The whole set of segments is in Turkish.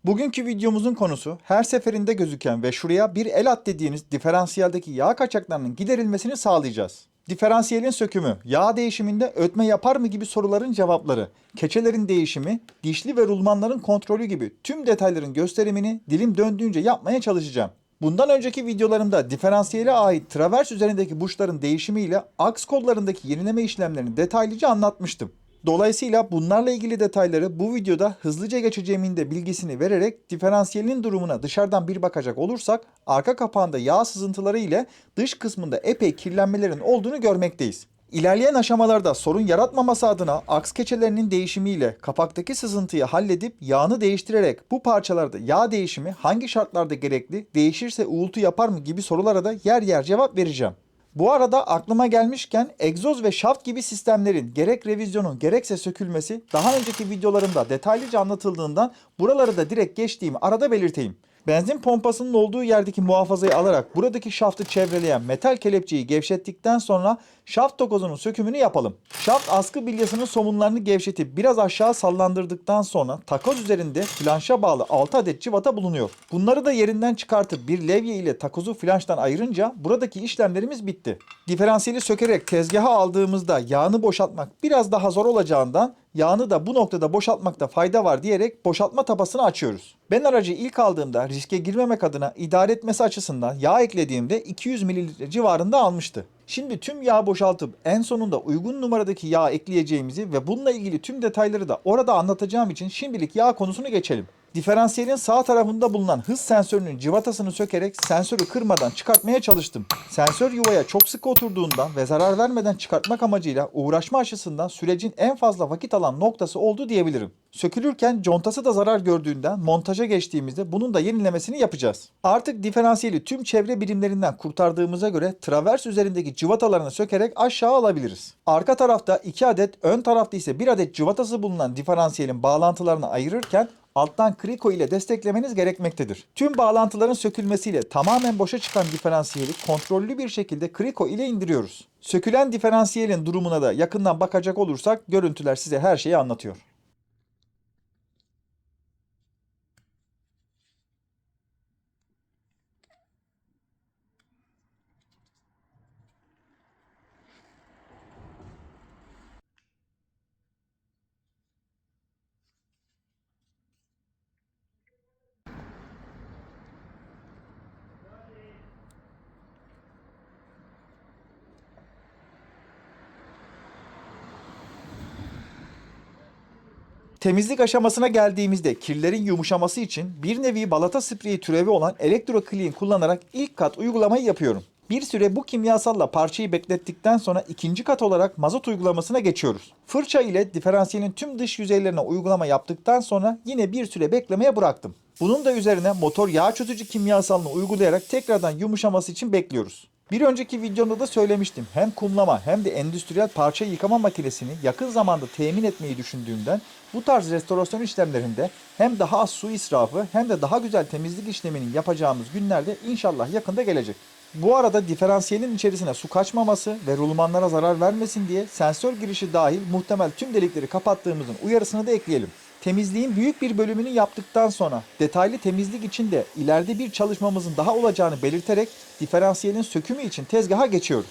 Bugünkü videomuzun konusu her seferinde gözüken ve şuraya bir el at dediğiniz diferansiyeldeki yağ kaçaklarının giderilmesini sağlayacağız. Diferansiyelin sökümü, yağ değişiminde ötme yapar mı gibi soruların cevapları, keçelerin değişimi, dişli ve rulmanların kontrolü gibi tüm detayların gösterimini dilim döndüğünce yapmaya çalışacağım. Bundan önceki videolarımda diferansiyele ait travers üzerindeki buçların değişimiyle aks kollarındaki yenileme işlemlerini detaylıca anlatmıştım. Dolayısıyla bunlarla ilgili detayları bu videoda hızlıca geçeceğimin de bilgisini vererek diferansiyelin durumuna dışarıdan bir bakacak olursak arka kapağında yağ sızıntıları ile dış kısmında epey kirlenmelerin olduğunu görmekteyiz. İlerleyen aşamalarda sorun yaratmaması adına aks keçelerinin değişimiyle kapaktaki sızıntıyı halledip yağını değiştirerek bu parçalarda yağ değişimi hangi şartlarda gerekli, değişirse uğultu yapar mı gibi sorulara da yer yer cevap vereceğim. Bu arada aklıma gelmişken egzoz ve şaft gibi sistemlerin gerek revizyonu gerekse sökülmesi daha önceki videolarımda detaylıca anlatıldığından buraları da direkt geçtiğimi arada belirteyim. Benzin pompasının olduğu yerdeki muhafazayı alarak buradaki şaftı çevreleyen metal kelepçeyi gevşettikten sonra şaft tokozunun sökümünü yapalım. Şaft askı bilyasının somunlarını gevşetip biraz aşağı sallandırdıktan sonra takoz üzerinde flanşa bağlı 6 adet cıvata bulunuyor. Bunları da yerinden çıkartıp bir levye ile takozu flanştan ayırınca buradaki işlemlerimiz bitti. Diferansiyeli sökerek tezgaha aldığımızda yağını boşaltmak biraz daha zor olacağından yağını da bu noktada boşaltmakta fayda var diyerek boşaltma tapasını açıyoruz. Ben aracı ilk aldığımda riske girmemek adına idare etmesi açısından yağ eklediğimde 200 ml civarında almıştı. Şimdi tüm yağı boşaltıp en sonunda uygun numaradaki yağ ekleyeceğimizi ve bununla ilgili tüm detayları da orada anlatacağım için şimdilik yağ konusunu geçelim. Diferansiyelin sağ tarafında bulunan hız sensörünün cıvatasını sökerek sensörü kırmadan çıkartmaya çalıştım. Sensör yuvaya çok sıkı oturduğundan ve zarar vermeden çıkartmak amacıyla uğraşma açısından sürecin en fazla vakit alan noktası oldu diyebilirim. Sökülürken contası da zarar gördüğünden montaja geçtiğimizde bunun da yenilemesini yapacağız. Artık diferansiyeli tüm çevre birimlerinden kurtardığımıza göre travers üzerindeki cıvatalarını sökerek aşağı alabiliriz. Arka tarafta 2 adet, ön tarafta ise 1 adet cıvatası bulunan diferansiyelin bağlantılarını ayırırken alttan kriko ile desteklemeniz gerekmektedir. Tüm bağlantıların sökülmesiyle tamamen boşa çıkan diferansiyeli kontrollü bir şekilde kriko ile indiriyoruz. Sökülen diferansiyelin durumuna da yakından bakacak olursak görüntüler size her şeyi anlatıyor. Temizlik aşamasına geldiğimizde kirlerin yumuşaması için bir nevi balata spreyi türevi olan Electro Clean kullanarak ilk kat uygulamayı yapıyorum. Bir süre bu kimyasalla parçayı beklettikten sonra ikinci kat olarak mazot uygulamasına geçiyoruz. Fırça ile diferansiyelin tüm dış yüzeylerine uygulama yaptıktan sonra yine bir süre beklemeye bıraktım. Bunun da üzerine motor yağ çözücü kimyasalını uygulayarak tekrardan yumuşaması için bekliyoruz. Bir önceki videomda da söylemiştim. Hem kumlama hem de endüstriyel parça yıkama makinesini yakın zamanda temin etmeyi düşündüğümden bu tarz restorasyon işlemlerinde hem daha az su israfı hem de daha güzel temizlik işleminin yapacağımız günlerde inşallah yakında gelecek. Bu arada diferansiyelin içerisine su kaçmaması ve rulmanlara zarar vermesin diye sensör girişi dahil muhtemel tüm delikleri kapattığımızın uyarısını da ekleyelim. Temizliğin büyük bir bölümünü yaptıktan sonra detaylı temizlik için de ileride bir çalışmamızın daha olacağını belirterek diferansiyelin sökümü için tezgaha geçiyoruz.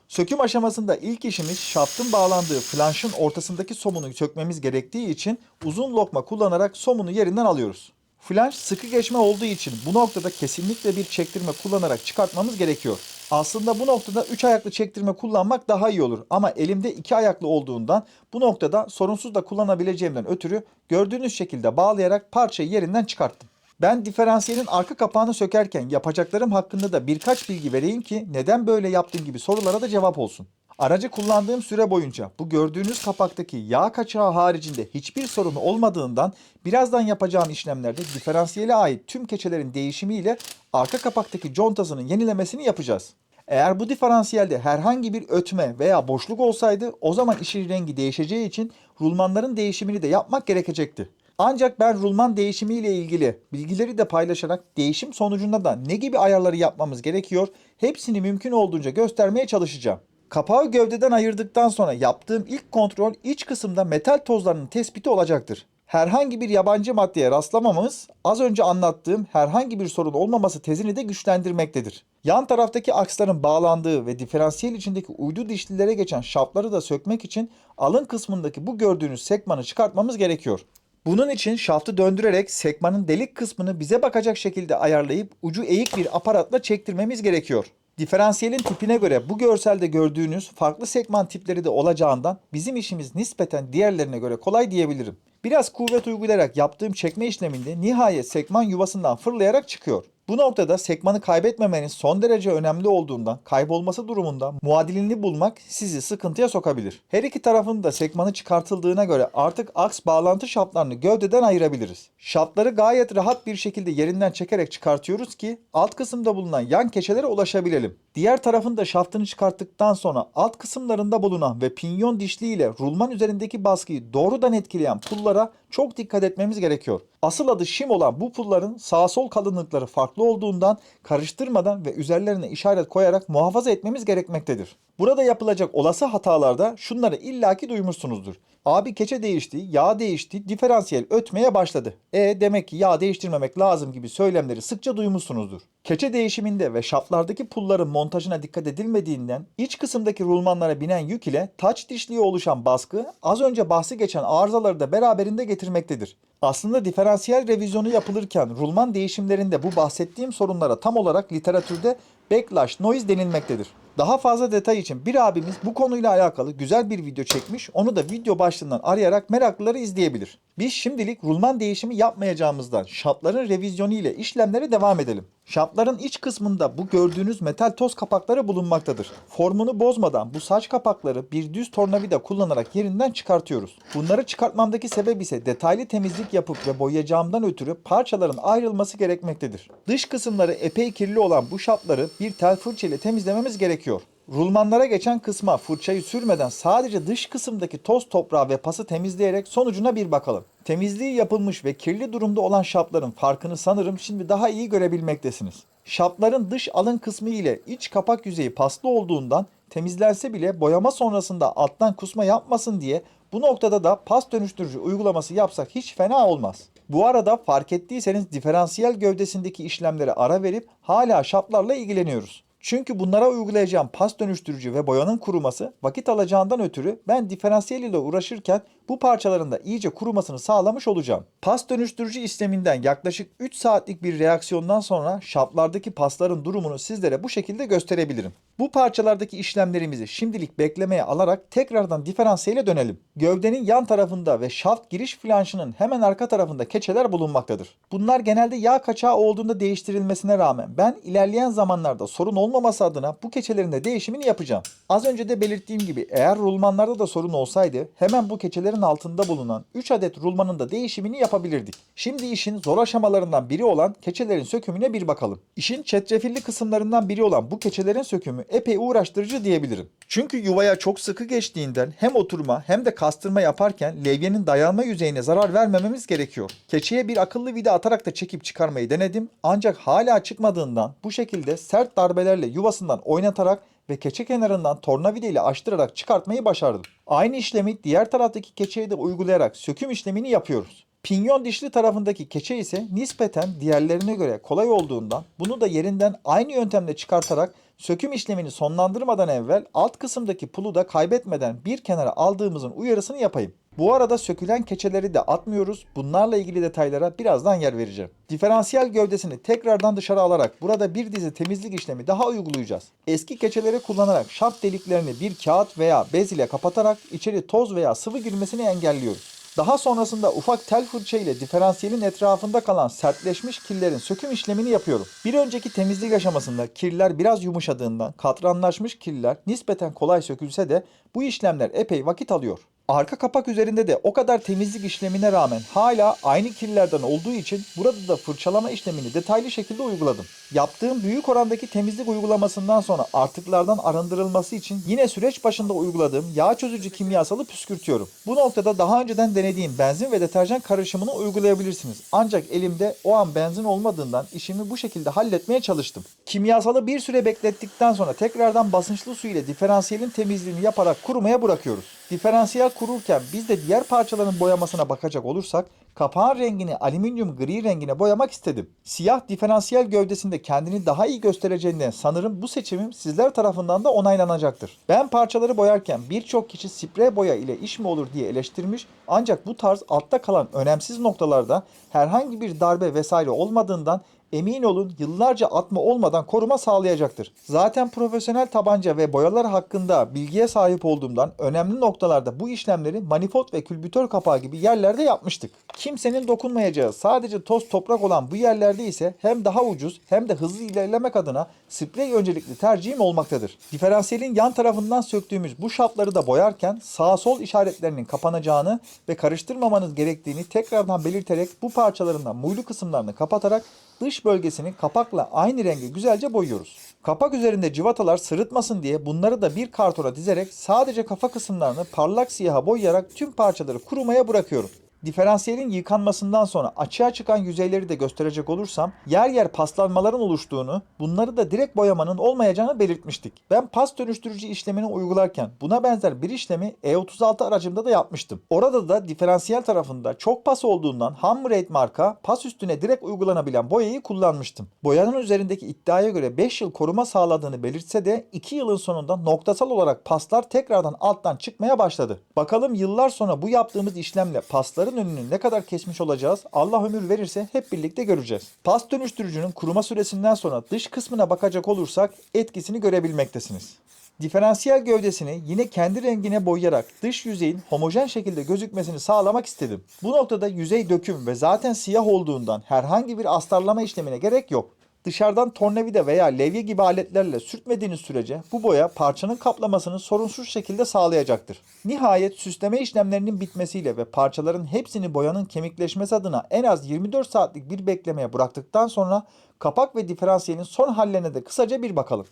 Söküm aşamasında ilk işimiz şaftın bağlandığı flanşın ortasındaki somunu sökmemiz gerektiği için uzun lokma kullanarak somunu yerinden alıyoruz. Flanş sıkı geçme olduğu için bu noktada kesinlikle bir çektirme kullanarak çıkartmamız gerekiyor. Aslında bu noktada 3 ayaklı çektirme kullanmak daha iyi olur ama elimde 2 ayaklı olduğundan bu noktada sorunsuz da kullanabileceğimden ötürü gördüğünüz şekilde bağlayarak parçayı yerinden çıkarttım. Ben diferansiyelin arka kapağını sökerken yapacaklarım hakkında da birkaç bilgi vereyim ki neden böyle yaptığım gibi sorulara da cevap olsun. Aracı kullandığım süre boyunca bu gördüğünüz kapaktaki yağ kaçağı haricinde hiçbir sorunu olmadığından birazdan yapacağım işlemlerde diferansiyele ait tüm keçelerin değişimiyle arka kapaktaki contasının yenilemesini yapacağız. Eğer bu diferansiyelde herhangi bir ötme veya boşluk olsaydı o zaman işin rengi değişeceği için rulmanların değişimini de yapmak gerekecekti. Ancak ben rulman değişimiyle ilgili bilgileri de paylaşarak değişim sonucunda da ne gibi ayarları yapmamız gerekiyor hepsini mümkün olduğunca göstermeye çalışacağım. Kapağı gövdeden ayırdıktan sonra yaptığım ilk kontrol iç kısımda metal tozlarının tespiti olacaktır. Herhangi bir yabancı maddeye rastlamamamız az önce anlattığım herhangi bir sorun olmaması tezini de güçlendirmektedir. Yan taraftaki aksların bağlandığı ve diferansiyel içindeki uydu dişlilere geçen şaftları da sökmek için alın kısmındaki bu gördüğünüz sekmanı çıkartmamız gerekiyor. Bunun için şaftı döndürerek sekmanın delik kısmını bize bakacak şekilde ayarlayıp ucu eğik bir aparatla çektirmemiz gerekiyor. Diferansiyelin tipine göre bu görselde gördüğünüz farklı sekman tipleri de olacağından bizim işimiz nispeten diğerlerine göre kolay diyebilirim. Biraz kuvvet uygulayarak yaptığım çekme işleminde nihayet sekman yuvasından fırlayarak çıkıyor. Bu noktada sekmanı kaybetmemenin son derece önemli olduğundan kaybolması durumunda muadilini bulmak sizi sıkıntıya sokabilir. Her iki tarafın da sekmanı çıkartıldığına göre artık aks bağlantı şaftlarını gövdeden ayırabiliriz. Şaftları gayet rahat bir şekilde yerinden çekerek çıkartıyoruz ki alt kısımda bulunan yan keçelere ulaşabilelim. Diğer tarafın da şaftını çıkarttıktan sonra alt kısımlarında bulunan ve pinyon dişli ile rulman üzerindeki baskıyı doğrudan etkileyen pullara çok dikkat etmemiz gerekiyor. Asıl adı şim olan bu pulların sağ sol kalınlıkları farklı olduğundan karıştırmadan ve üzerlerine işaret koyarak muhafaza etmemiz gerekmektedir. Burada yapılacak olası hatalarda şunları illaki duymuşsunuzdur. Abi keçe değişti, yağ değişti, diferansiyel ötmeye başladı. Demek ki yağ değiştirmemek lazım gibi söylemleri sıkça duymuşsunuzdur. Keçe değişiminde ve şaftlardaki pulların montajına dikkat edilmediğinden iç kısımdaki rulmanlara binen yük ile taç dişliğe oluşan baskı az önce bahsi geçen arızaları da beraberinde getirmektedir. Aslında diferansiyel revizyonu yapılırken rulman değişimlerinde bu bahsettiğim sorunlara tam olarak literatürde backlash noise denilmektedir. Daha fazla detay için bir abimiz bu konuyla alakalı güzel bir video çekmiş. Onu da video başlığından arayarak meraklıları izleyebilir. Biz şimdilik rulman değişimi yapmayacağımızdan şaftların revizyonu ile işlemlere devam edelim. Şaftların iç kısmında bu gördüğünüz metal toz kapakları bulunmaktadır. Formunu bozmadan bu saç kapakları bir düz tornavida kullanarak yerinden çıkartıyoruz. Bunları çıkartmamdaki sebep ise detaylı temizlik yapıp ve boyayacağımdan ötürü parçaların ayrılması gerekmektedir. Dış kısımları epey kirli olan bu şaftları bir tel fırça ile temizlememiz gerekiyor. Rulmanlara geçen kısma fırçayı sürmeden sadece dış kısımdaki toz toprağı ve pası temizleyerek sonucuna bir bakalım. Temizliği yapılmış ve kirli durumda olan şapların farkını sanırım şimdi daha iyi görebilmektesiniz. Şapların dış alın kısmı ile iç kapak yüzeyi paslı olduğundan temizlense bile boyama sonrasında alttan kusma yapmasın diye bu noktada da pas dönüştürücü uygulaması yapsak hiç fena olmaz. Bu arada fark ettiyseniz diferansiyel gövdesindeki işlemlere ara verip hala şaplarla ilgileniyoruz. Çünkü bunlara uygulayacağım pas dönüştürücü ve boyanın kuruması vakit alacağından ötürü ben diferansiyel ile uğraşırken bu parçaların da iyice kurumasını sağlamış olacağım. Pas dönüştürücü işleminden yaklaşık 3 saatlik bir reaksiyondan sonra şaplardaki pasların durumunu sizlere bu şekilde gösterebilirim. Bu parçalardaki işlemlerimizi şimdilik beklemeye alarak tekrardan diferansiyele dönelim. Gövdenin yan tarafında ve şaft giriş flanşının hemen arka tarafında keçeler bulunmaktadır. Bunlar genelde yağ kaçağı olduğunda değiştirilmesine rağmen ben ilerleyen zamanlarda sorun olmaması adına bu keçelerin de değişimini yapacağım. Az önce de belirttiğim gibi eğer rulmanlarda da sorun olsaydı hemen bu keçelerin altında bulunan 3 adet rulmanın da değişimini yapabilirdik. Şimdi işin zor aşamalarından biri olan keçelerin sökümüne bir bakalım. İşin çetrefilli kısımlarından biri olan bu keçelerin sökümü epey uğraştırıcı diyebilirim. Çünkü yuvaya çok sıkı geçtiğinden hem oturma hem de kastırma yaparken levyenin dayanma yüzeyine zarar vermememiz gerekiyor. Keçeye bir akıllı vida atarak da çekip çıkarmayı denedim ancak hala çıkmadığından bu şekilde sert darbelerle yuvasından oynatarak ve keçe kenarından tornavida ile açtırarak çıkartmayı başardım. Aynı işlemi diğer taraftaki keçeye de uygulayarak söküm işlemini yapıyoruz. Pinyon dişli tarafındaki keçe ise nispeten diğerlerine göre kolay olduğundan bunu da yerinden aynı yöntemle çıkartarak söküm işlemini sonlandırmadan evvel alt kısımdaki pulu da kaybetmeden bir kenara aldığımızın uyarısını yapayım. Bu arada sökülen keçeleri de atmıyoruz. Bunlarla ilgili detaylara birazdan yer vereceğim. Diferansiyel gövdesini tekrardan dışarı alarak burada bir dizi temizlik işlemi daha uygulayacağız. Eski keçeleri kullanarak şaft deliklerini bir kağıt veya bez ile kapatarak içeri toz veya sıvı girmesini engelliyoruz. Daha sonrasında ufak tel fırça ile diferansiyelin etrafında kalan sertleşmiş kirlerin söküm işlemini yapıyorum. Bir önceki temizlik aşamasında kirler biraz yumuşadığından katranlaşmış kirler nispeten kolay sökülse de bu işlemler epey vakit alıyor. Arka kapak üzerinde de o kadar temizlik işlemine rağmen hala aynı kirlerden olduğu için burada da fırçalama işlemini detaylı şekilde uyguladım. Yaptığım büyük orandaki temizlik uygulamasından sonra artıklardan arındırılması için yine süreç başında uyguladığım yağ çözücü kimyasalı püskürtüyorum. Bu noktada daha önceden denediğim benzin ve deterjan karışımını uygulayabilirsiniz. Ancak elimde o an benzin olmadığından işimi bu şekilde halletmeye çalıştım. Kimyasalı bir süre beklettikten sonra tekrardan basınçlı su ile diferansiyelin temizliğini yaparak kurumaya bırakıyoruz. Diferansiyel kururken biz de diğer parçaların boyamasına bakacak olursak kapağın rengini alüminyum gri rengine boyamak istedim. Siyah diferansiyel gövdesinde kendini daha iyi göstereceğinden sanırım bu seçimim sizler tarafından da onaylanacaktır. Ben parçaları boyarken birçok kişi sprey boya ile iş mi olur diye eleştirmiş, ancak bu tarz altta kalan önemsiz noktalarda herhangi bir darbe vesaire olmadığından emin olun yıllarca atma olmadan koruma sağlayacaktır. Zaten profesyonel tabanca ve boyalar hakkında bilgiye sahip olduğumdan önemli noktalarda bu işlemleri manifold ve külbütör kapağı gibi yerlerde yapmıştık. Kimsenin dokunmayacağı sadece toz toprak olan bu yerlerde ise hem daha ucuz hem de hızlı ilerlemek adına sprey öncelikli tercihim olmaktadır. Diferansiyelin yan tarafından söktüğümüz bu şapları da boyarken sağ sol işaretlerinin kapanacağını ve karıştırmamanız gerektiğini tekrardan belirterek bu parçalarından muylu kısımlarını kapatarak dış bölgesini kapakla aynı rengi güzelce boyuyoruz. Kapak üzerinde cıvatalar sırıtmasın diye bunları da bir kartona dizerek sadece kafa kısımlarını parlak siyaha boyayarak tüm parçaları kurumaya bırakıyorum. Diferansiyelin yıkanmasından sonra açığa çıkan yüzeyleri de gösterecek olursam yer yer paslanmaların oluştuğunu, bunları da direkt boyamanın olmayacağını belirtmiştik. Ben pas dönüştürücü işlemini uygularken buna benzer bir işlemi E36 aracımda da yapmıştım. Orada da diferansiyel tarafında çok pas olduğundan Hammerade marka pas üstüne direkt uygulanabilen boyayı kullanmıştım. Boyanın üzerindeki iddiaya göre 5 yıl koruma sağladığını belirtse de 2 yılın sonunda noktasal olarak paslar tekrardan alttan çıkmaya başladı. Bakalım yıllar sonra bu yaptığımız işlemle pasları önünü ne kadar kesmiş olacağız, Allah ömür verirse hep birlikte göreceğiz. Pas dönüştürücünün kuruma süresinden sonra dış kısmına bakacak olursak etkisini görebilmektesiniz. Diferansiyel gövdesini yine kendi rengine boyayarak dış yüzeyin homojen şekilde gözükmesini sağlamak istedim. Bu noktada yüzey döküm ve zaten siyah olduğundan herhangi bir astarlama işlemine gerek yok. Dışarıdan tornavida veya levye gibi aletlerle sürtmediğiniz sürece bu boya parçanın kaplamasını sorunsuz şekilde sağlayacaktır. Nihayet süsleme işlemlerinin bitmesiyle ve parçaların hepsini boyanın kemikleşmesi adına en az 24 saatlik bir beklemeye bıraktıktan sonra kapak ve diferansiyelin son hallerine de kısaca bir bakalım.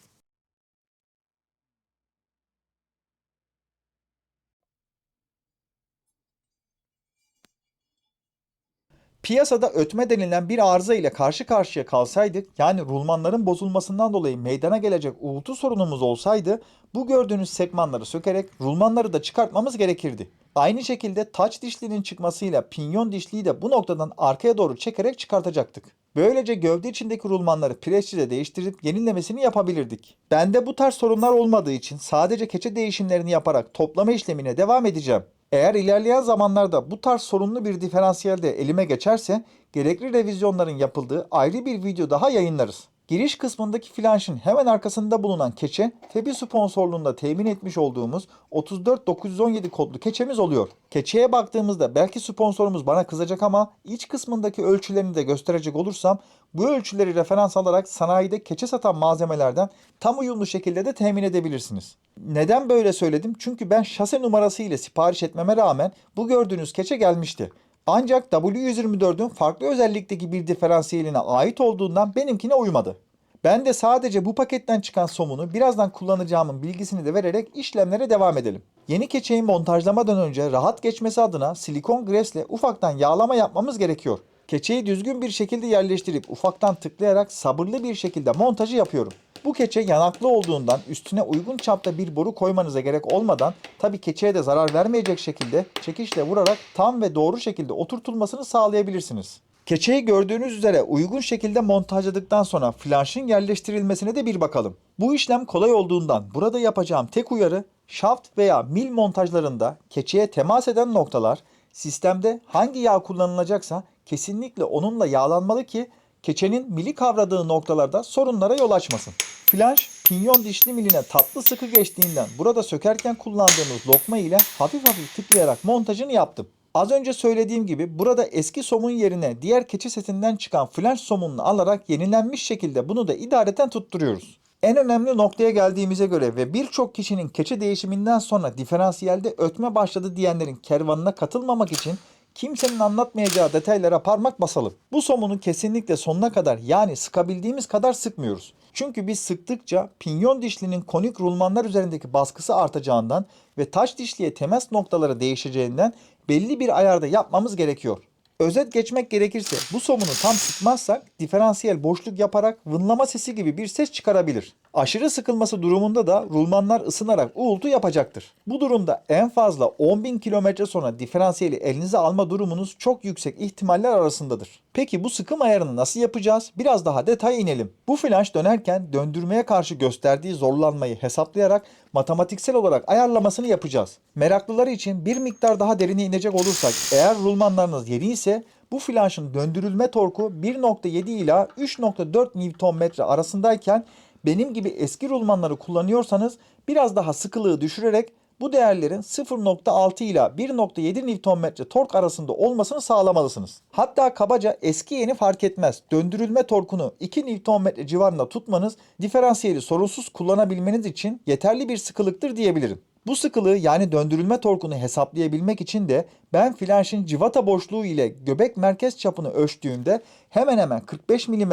Piyasada ötme denilen bir arıza ile karşı karşıya kalsaydık, yani rulmanların bozulmasından dolayı meydana gelecek uğultu sorunumuz olsaydı, bu gördüğünüz sekmanları sökerek rulmanları da çıkartmamız gerekirdi. Aynı şekilde taç dişlinin çıkmasıyla pinyon dişliyi de bu noktadan arkaya doğru çekerek çıkartacaktık. Böylece gövde içindeki rulmanları preçle değiştirip yenilemesini yapabilirdik. Bende bu tarz sorunlar olmadığı için sadece keçe değişimlerini yaparak toplama işlemine devam edeceğim. Eğer ilerleyen zamanlarda bu tarz sorunlu bir diferansiyel de elime geçerse gerekli revizyonların yapıldığı ayrı bir video daha yayınlarız. Giriş kısmındaki flanşın hemen arkasında bulunan keçe, Febi sponsorluğunda temin etmiş olduğumuz 34917 kodlu keçemiz oluyor. Keçeye baktığımızda belki sponsorumuz bana kızacak ama iç kısmındaki ölçülerini de gösterecek olursam bu ölçüleri referans alarak sanayide keçe satan malzemelerden tam uyumlu şekilde de temin edebilirsiniz. Neden böyle söyledim? Çünkü ben şase numarası ile sipariş etmeme rağmen bu gördüğünüz keçe gelmişti. Ancak W124'ün farklı özellikteki bir diferansiyeline ait olduğundan benimkine uymadı. Ben de sadece bu paketten çıkan somunu birazdan kullanacağımın bilgisini de vererek işlemlere devam edelim. Yeni keçeyi montajlamadan önce rahat geçmesi adına silikon gresle ufaktan yağlama yapmamız gerekiyor. Keçeyi düzgün bir şekilde yerleştirip ufaktan tıklayarak sabırlı bir şekilde montajı yapıyorum. Bu keçe yanaklı olduğundan üstüne uygun çapta bir boru koymanıza gerek olmadan tabii keçeye de zarar vermeyecek şekilde çekişle vurarak tam ve doğru şekilde oturtulmasını sağlayabilirsiniz. Keçeyi gördüğünüz üzere uygun şekilde montajladıktan sonra flanşın yerleştirilmesine de bir bakalım. Bu işlem kolay olduğundan burada yapacağım tek uyarı şaft veya mil montajlarında keçeye temas eden noktalar sistemde hangi yağ kullanılacaksa kesinlikle onunla yağlanmalı ki keçenin mili kavradığı noktalarda sorunlara yol açmasın. Flanş pinyon dişli miline tatlı sıkı geçtiğinden burada sökerken kullandığımız lokma ile hafif hafif tıklayarak montajını yaptım. Az önce söylediğim gibi burada eski somun yerine diğer keçe setinden çıkan flanş somununu alarak yenilenmiş şekilde bunu da idareten tutturuyoruz. En önemli noktaya geldiğimize göre ve birçok kişinin keçe değişiminden sonra diferansiyelde ötme başladı diyenlerin kervanına katılmamak için kimsenin anlatmayacağı detaylara parmak basalım. Bu somunu kesinlikle sonuna kadar yani sıkabildiğimiz kadar sıkmıyoruz. Çünkü biz sıktıkça pinyon dişlinin konik rulmanlar üzerindeki baskısı artacağından ve taş dişliye temas noktaları değişeceğinden belli bir ayarda yapmamız gerekiyor. Özet geçmek gerekirse bu somunu tam sıkmazsak diferansiyel boşluk yaparak vınlama sesi gibi bir ses çıkarabilir. Aşırı sıkılması durumunda da rulmanlar ısınarak uğultu yapacaktır. Bu durumda en fazla 10.000 kilometre sonra diferansiyeli elinize alma durumunuz çok yüksek ihtimaller arasındadır. Peki bu sıkım ayarını nasıl yapacağız? Biraz daha detaya inelim. Bu flanş dönerken döndürmeye karşı gösterdiği zorlanmayı hesaplayarak matematiksel olarak ayarlamasını yapacağız. Meraklıları için bir miktar daha derine inecek olursak, eğer rulmanlarınız yeni ise bu flanşın döndürülme torku 1.7 ila 3.4 Nm arasındayken benim gibi eski rulmanları kullanıyorsanız biraz daha sıkılığı düşürerek bu değerlerin 0.6 ila 1.7 Nm tork arasında olmasını sağlamalısınız. Hatta kabaca eski yeni fark etmez. Döndürülme torkunu 2 Nm civarında tutmanız diferansiyeli sorunsuz kullanabilmeniz için yeterli bir sıkılıktır diyebilirim. Bu sıkılığı yani döndürülme torkunu hesaplayabilmek için de ben flanşın civata boşluğu ile göbek merkez çapını ölçtüğümde hemen hemen 45 mm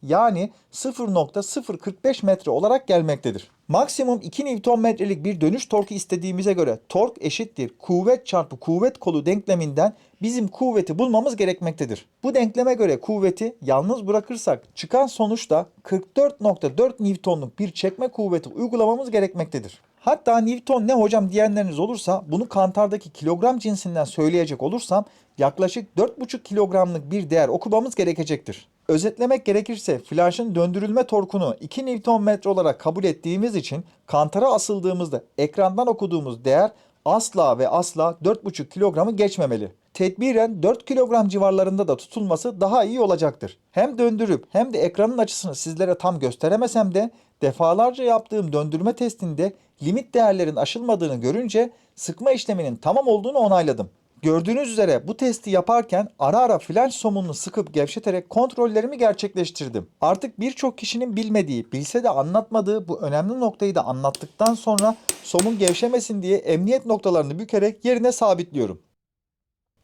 yani 0.045 metre olarak gelmektedir. Maksimum 2 Nm'lik bir dönüş torku istediğimize göre tork eşittir kuvvet çarpı kuvvet kolu denkleminden bizim kuvveti bulmamız gerekmektedir. Bu denkleme göre kuvveti yalnız bırakırsak çıkan sonuçta 44.4 Newton'luk bir çekme kuvveti uygulamamız gerekmektedir. Hatta Newton ne hocam diyenleriniz olursa bunu kantardaki kilogram cinsinden söyleyecek olursam yaklaşık 4,5 kilogramlık bir değer okumamız gerekecektir. Özetlemek gerekirse flanşın döndürülme torkunu 2 Nm olarak kabul ettiğimiz için kantara asıldığımızda ekrandan okuduğumuz değer asla ve asla 4,5 kilogramı geçmemeli. Tedbiren 4 kilogram civarlarında da tutulması daha iyi olacaktır. Hem döndürüp hem de ekranın açısını sizlere tam gösteremesem de defalarca yaptığım döndürme testinde limit değerlerin aşılmadığını görünce sıkma işleminin tamam olduğunu onayladım. Gördüğünüz üzere bu testi yaparken ara ara flanş somununu sıkıp gevşeterek kontrollerimi gerçekleştirdim. Artık birçok kişinin bilmediği, bilse de anlatmadığı bu önemli noktayı da anlattıktan sonra somun gevşemesin diye emniyet noktalarını bükerek yerine sabitliyorum.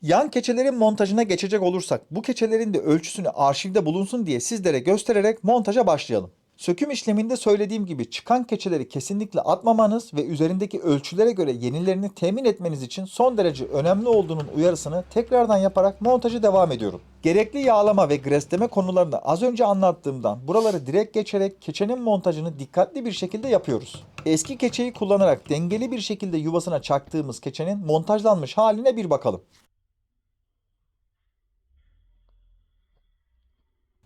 Yan keçelerin montajına geçecek olursak bu keçelerin de ölçüsünü arşivde bulunsun diye sizlere göstererek montaja başlayalım. Söküm işleminde söylediğim gibi çıkan keçeleri kesinlikle atmamanız ve üzerindeki ölçülere göre yenilerini temin etmeniz için son derece önemli olduğunun uyarısını tekrardan yaparak montajı devam ediyorum. Gerekli yağlama ve gresleme konularını az önce anlattığımdan buraları direkt geçerek keçenin montajını dikkatli bir şekilde yapıyoruz. Eski keçeyi kullanarak dengeli bir şekilde yuvasına çaktığımız keçenin montajlanmış haline bir bakalım.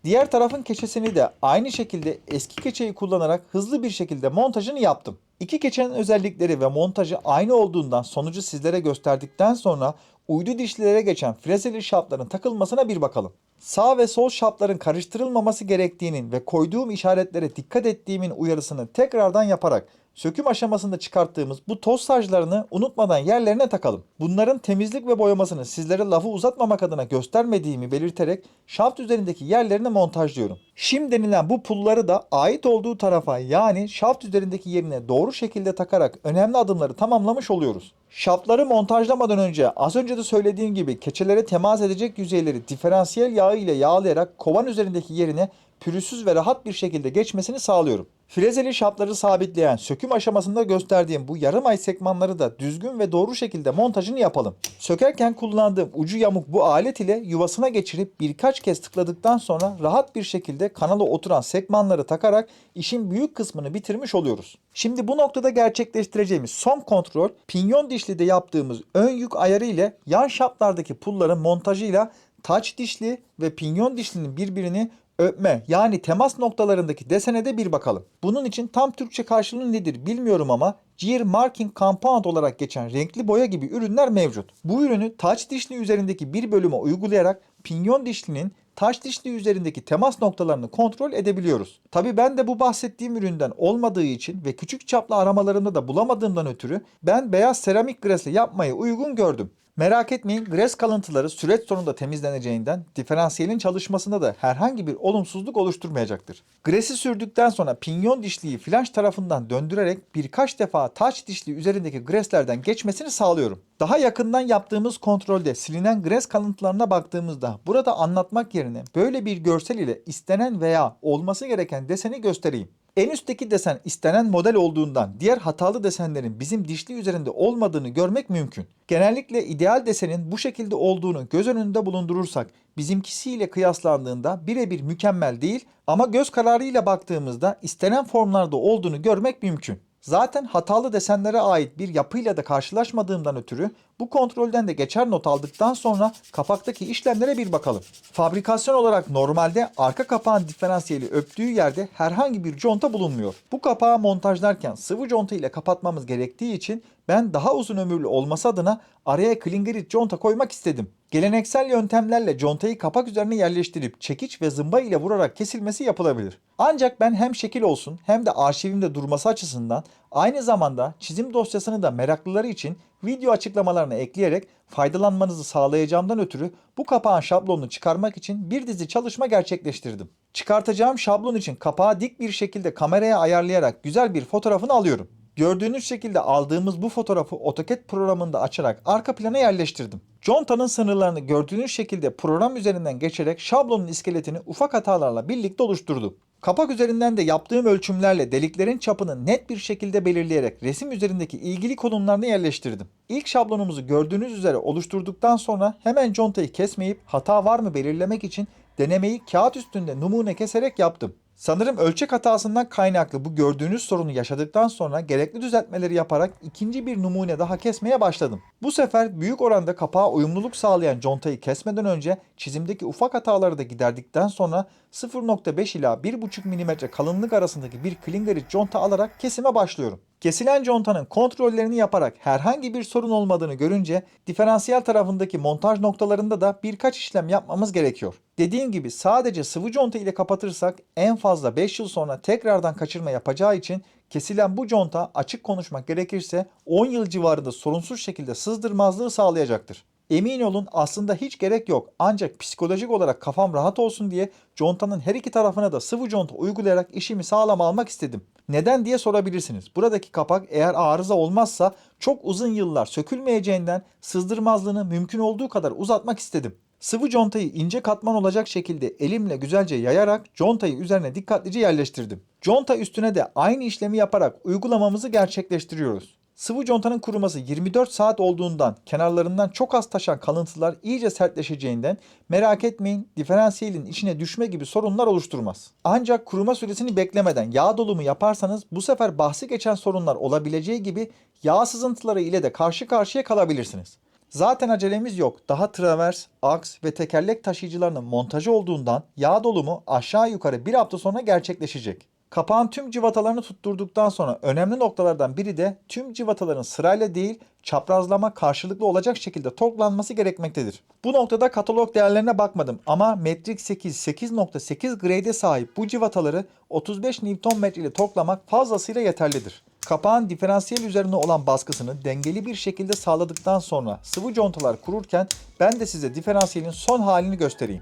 Diğer tarafın keçesini de aynı şekilde eski keçeyi kullanarak hızlı bir şekilde montajını yaptım. İki keçenin özellikleri ve montajı aynı olduğundan sonucu sizlere gösterdikten sonra uydu dişlilere geçen frezeli şapların takılmasına bir bakalım. Sağ ve sol şapların karıştırılmaması gerektiğinin ve koyduğum işaretlere dikkat ettiğimin uyarısını tekrardan yaparak söküm aşamasında çıkarttığımız bu toz saclarını unutmadan yerlerine takalım. Bunların temizlik ve boyamasını sizlere lafı uzatmamak adına göstermediğimi belirterek şaft üzerindeki yerlerini montajlıyorum. Shim denilen bu pulları da ait olduğu tarafa yani şaft üzerindeki yerine doğru şekilde takarak önemli adımları tamamlamış oluyoruz. Şaftları montajlamadan önce az önce de söylediğim gibi keçelere temas edecek yüzeyleri diferansiyel yağı ile yağlayarak kovan üzerindeki yerine pürüzsüz ve rahat bir şekilde geçmesini sağlıyorum. Frezeli şapları sabitleyen söküm aşamasında gösterdiğim bu yarım ay sekmanları da düzgün ve doğru şekilde montajını yapalım. Sökerken kullandığım ucu yamuk bu alet ile yuvasına geçirip birkaç kez tıkladıktan sonra rahat bir şekilde kanala oturan sekmanları takarak işin büyük kısmını bitirmiş oluyoruz. Şimdi bu noktada gerçekleştireceğimiz son kontrol pinyon dişlide yaptığımız ön yük ayarı ile yan şaplardaki pulların montajıyla taç dişli ve pinyon dişlinin birbirini öpme yani temas noktalarındaki desene de bir bakalım. Bunun için tam Türkçe karşılığı nedir bilmiyorum ama Gear Marking Compound olarak geçen renkli boya gibi ürünler mevcut. Bu ürünü taç dişli üzerindeki bir bölüme uygulayarak pinyon dişlinin taş dişli üzerindeki temas noktalarını kontrol edebiliyoruz. Tabi ben de bu bahsettiğim üründen olmadığı için ve küçük çaplı aramalarımda da bulamadığımdan ötürü ben beyaz seramik gresle yapmayı uygun gördüm. Merak etmeyin, gres kalıntıları süreç sonunda temizleneceğinden diferansiyelin çalışmasında da herhangi bir olumsuzluk oluşturmayacaktır. Gresi sürdükten sonra pinyon dişliyi flanş tarafından döndürerek birkaç defa taç dişli üzerindeki greslerden geçmesini sağlıyorum. Daha yakından yaptığımız kontrolde silinen gres kalıntılarına baktığımızda burada anlatmak yerine böyle bir görsel ile istenen veya olması gereken deseni göstereyim. En üstteki desen istenen model olduğundan diğer hatalı desenlerin bizim dişli üzerinde olmadığını görmek mümkün. Genellikle ideal desenin bu şekilde olduğunu göz önünde bulundurursak bizimkisiyle kıyaslandığında birebir mükemmel değil ama göz kararıyla baktığımızda istenen formlarda olduğunu görmek mümkün. Zaten hatalı desenlere ait bir yapıyla da karşılaşmadığımdan ötürü bu kontrolden de geçer not aldıktan sonra kapaktaki işlemlere bir bakalım. Fabrikasyon olarak normalde arka kapağın diferansiyeli öptüğü yerde herhangi bir conta bulunmuyor. Bu kapağı montajlarken sıvı conta ile kapatmamız gerektiği için ben daha uzun ömürlü olması adına araya klingerit conta koymak istedim. Geleneksel yöntemlerle contayı kapak üzerine yerleştirip çekiç ve zımba ile vurarak kesilmesi yapılabilir. Ancak ben hem şekil olsun hem de arşivimde durması açısından aynı zamanda çizim dosyasını da meraklıları için video açıklamalarına ekleyerek faydalanmanızı sağlayacağımdan ötürü bu kapağın şablonunu çıkarmak için bir dizi çalışma gerçekleştirdim. Çıkartacağım şablon için kapağı dik bir şekilde kameraya ayarlayarak güzel bir fotoğrafını alıyorum. Gördüğünüz şekilde aldığımız bu fotoğrafı AutoCAD programında açarak arka plana yerleştirdim. Contanın sınırlarını gördüğünüz şekilde program üzerinden geçerek şablonun iskeletini ufak hatalarla birlikte oluşturdum. Kapak üzerinden de yaptığım ölçümlerle deliklerin çapını net bir şekilde belirleyerek resim üzerindeki ilgili konumlarını yerleştirdim. İlk şablonumuzu gördüğünüz üzere oluşturduktan sonra hemen contayı kesmeyip hata var mı belirlemek için denemeyi kağıt üstünde numune keserek yaptım. Sanırım ölçek hatasından kaynaklı bu gördüğünüz sorunu yaşadıktan sonra gerekli düzeltmeleri yaparak ikinci bir numune daha kesmeye başladım. Bu sefer büyük oranda kapağa uyumluluk sağlayan contayı kesmeden önce çizimdeki ufak hataları da giderdikten sonra 0.5 ila 1.5 mm kalınlık arasındaki bir klingerit conta alarak kesime başlıyorum. Kesilen contanın kontrollerini yaparak herhangi bir sorun olmadığını görünce diferansiyel tarafındaki montaj noktalarında da birkaç işlem yapmamız gerekiyor. Dediğim gibi sadece sıvı conta ile kapatırsak en fazla 5 yıl sonra tekrardan kaçırma yapacağı için kesilen bu conta açık konuşmak gerekirse 10 yıl civarında sorunsuz şekilde sızdırmazlığı sağlayacaktır. Emin olun aslında hiç gerek yok ancak psikolojik olarak kafam rahat olsun diye contanın her iki tarafına da sıvı conta uygulayarak işimi sağlam almak istedim. Neden diye sorabilirsiniz. Buradaki kapak eğer arıza olmazsa çok uzun yıllar sökülmeyeceğinden sızdırmazlığını mümkün olduğu kadar uzatmak istedim. Sıvı contayı ince katman olacak şekilde elimle güzelce yayarak contayı üzerine dikkatlice yerleştirdim. Conta üstüne de aynı işlemi yaparak uygulamamızı gerçekleştiriyoruz. Sıvı contanın kuruması 24 saat olduğundan kenarlarından çok az taşan kalıntılar iyice sertleşeceğinden merak etmeyin diferansiyelin içine düşme gibi sorunlar oluşturmaz. Ancak kuruma süresini beklemeden yağ dolumu yaparsanız bu sefer bahsi geçen sorunlar olabileceği gibi yağ sızıntıları ile de karşı karşıya kalabilirsiniz. Zaten acelemiz yok. Daha travers, aks ve tekerlek taşıyıcılarının montajı olduğundan yağ dolumu aşağı yukarı bir hafta sonra gerçekleşecek. Kapağın tüm cıvatalarını tutturduktan sonra önemli noktalardan biri de tüm cıvataların sırayla değil çaprazlama karşılıklı olacak şekilde torklanması gerekmektedir. Bu noktada katalog değerlerine bakmadım ama metrik 8 8.8 grade'e sahip bu cıvataları 35 Nm ile torklamak fazlasıyla yeterlidir. Kapağın diferansiyel üzerine olan baskısını dengeli bir şekilde sağladıktan sonra sıvı contalar kururken ben de size diferansiyelin son halini göstereyim.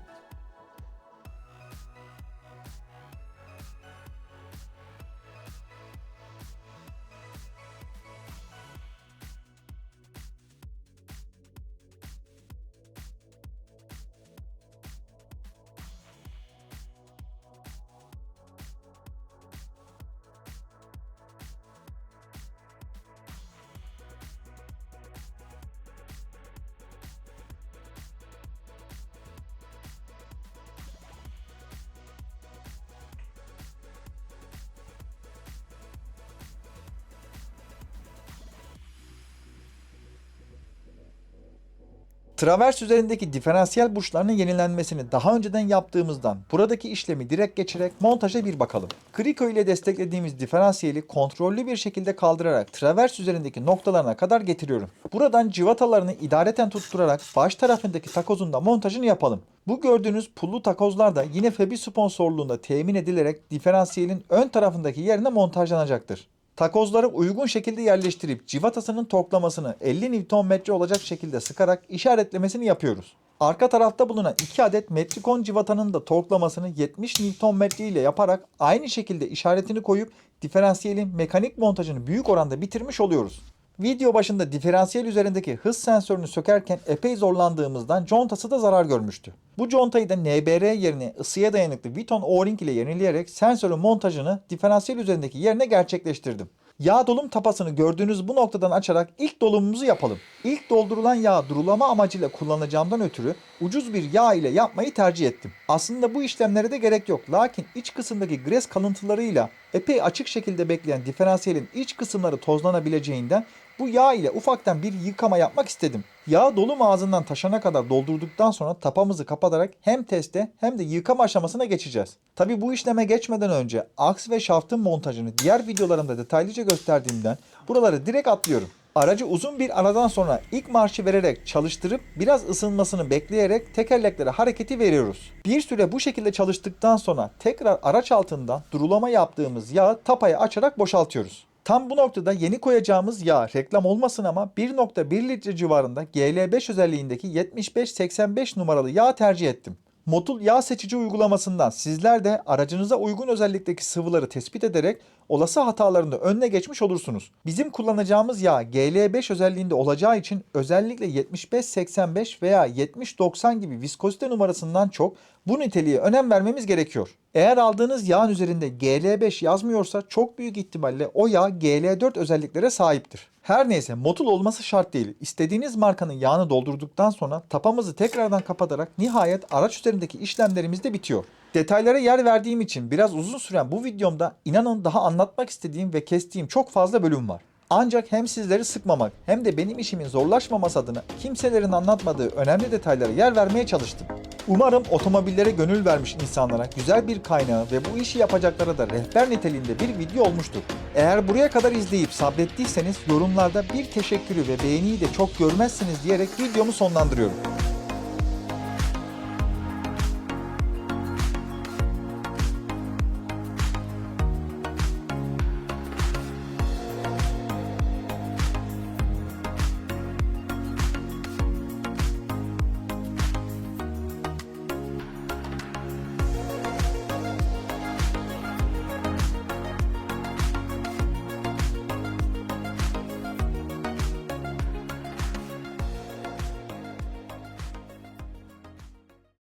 Travers üzerindeki diferansiyel burçlarının yenilenmesini daha önceden yaptığımızdan buradaki işlemi direkt geçerek montaja bir bakalım. Kriko ile desteklediğimiz diferansiyeli kontrollü bir şekilde kaldırarak travers üzerindeki noktalarına kadar getiriyorum. Buradan cıvatalarını idareten tutturarak baş tarafındaki takozun da montajını yapalım. Bu gördüğünüz pullu takozlar da yine Febi sponsorluğunda temin edilerek diferansiyelin ön tarafındaki yerine montajlanacaktır. Takozları uygun şekilde yerleştirip civatasının torklamasını 50 Nm olacak şekilde sıkarak işaretlemesini yapıyoruz. Arka tarafta bulunan 2 adet metrikon civatanın da torklamasını 70 Nm ile yaparak aynı şekilde işaretini koyup diferansiyelin mekanik montajını büyük oranda bitirmiş oluyoruz. Video başında diferansiyel üzerindeki hız sensörünü sökerken epey zorlandığımızdan contası da zarar görmüştü. Bu contayı da NBR yerine ısıya dayanıklı Viton O-Ring ile yenileyerek sensörün montajını diferansiyel üzerindeki yerine gerçekleştirdim. Yağ dolum tapasını gördüğünüz bu noktadan açarak ilk dolumumuzu yapalım. İlk doldurulan yağı durulama amacıyla kullanacağımdan ötürü ucuz bir yağ ile yapmayı tercih ettim. Aslında bu işlemlere de gerek yok. Lakin iç kısımdaki gres kalıntılarıyla epey açık şekilde bekleyen diferansiyelin iç kısımları tozlanabileceğinden bu yağ ile ufaktan bir yıkama yapmak istedim. Yağ dolum ağzından taşana kadar doldurduktan sonra tapamızı kapatarak hem teste hem de yıkama aşamasına geçeceğiz. Tabi bu işleme geçmeden önce aks ve şaftın montajını diğer videolarımda detaylıca gösterdiğimden buraları direkt atlıyorum. Aracı uzun bir aradan sonra ilk marşı vererek çalıştırıp biraz ısınmasını bekleyerek tekerleklere hareketi veriyoruz. Bir süre bu şekilde çalıştıktan sonra tekrar araç altından durulama yaptığımız yağı tapaya açarak boşaltıyoruz. Tam bu noktada yeni koyacağımız yağ reklam olmasın ama 1,1 litre civarında GL5 özelliğindeki 75-85 numaralı yağ tercih ettim. Motul yağ seçici uygulamasından sizler de aracınıza uygun özellikteki sıvıları tespit ederek olası hatalarında önüne geçmiş olursunuz. Bizim kullanacağımız yağ GL5 özelliğinde olacağı için özellikle 75-85 veya 70-90 gibi viskozite numarasından çok bu niteliğe önem vermemiz gerekiyor. Eğer aldığınız yağın üzerinde GL5 yazmıyorsa çok büyük ihtimalle o yağ GL4 özelliklere sahiptir. Her neyse motul olması şart değil. İstediğiniz markanın yağını doldurduktan sonra tapamızı tekrardan kapatarak nihayet araç üzerindeki işlemlerimiz de bitiyor. Detaylara yer verdiğim için biraz uzun süren bu videomda inanın daha anlatmak istediğim ve kestiğim çok fazla bölüm var. Ancak hem sizleri sıkmamak hem de benim işimin zorlaşmaması adına kimselerin anlatmadığı önemli detaylara yer vermeye çalıştım. Umarım otomobillere gönül vermiş insanlara güzel bir kaynağı ve bu işi yapacaklara da rehber niteliğinde bir video olmuştur. Eğer buraya kadar izleyip sabrettiyseniz yorumlarda bir teşekkürü ve beğeniyi de çok görmezsiniz diyerek videomu sonlandırıyorum.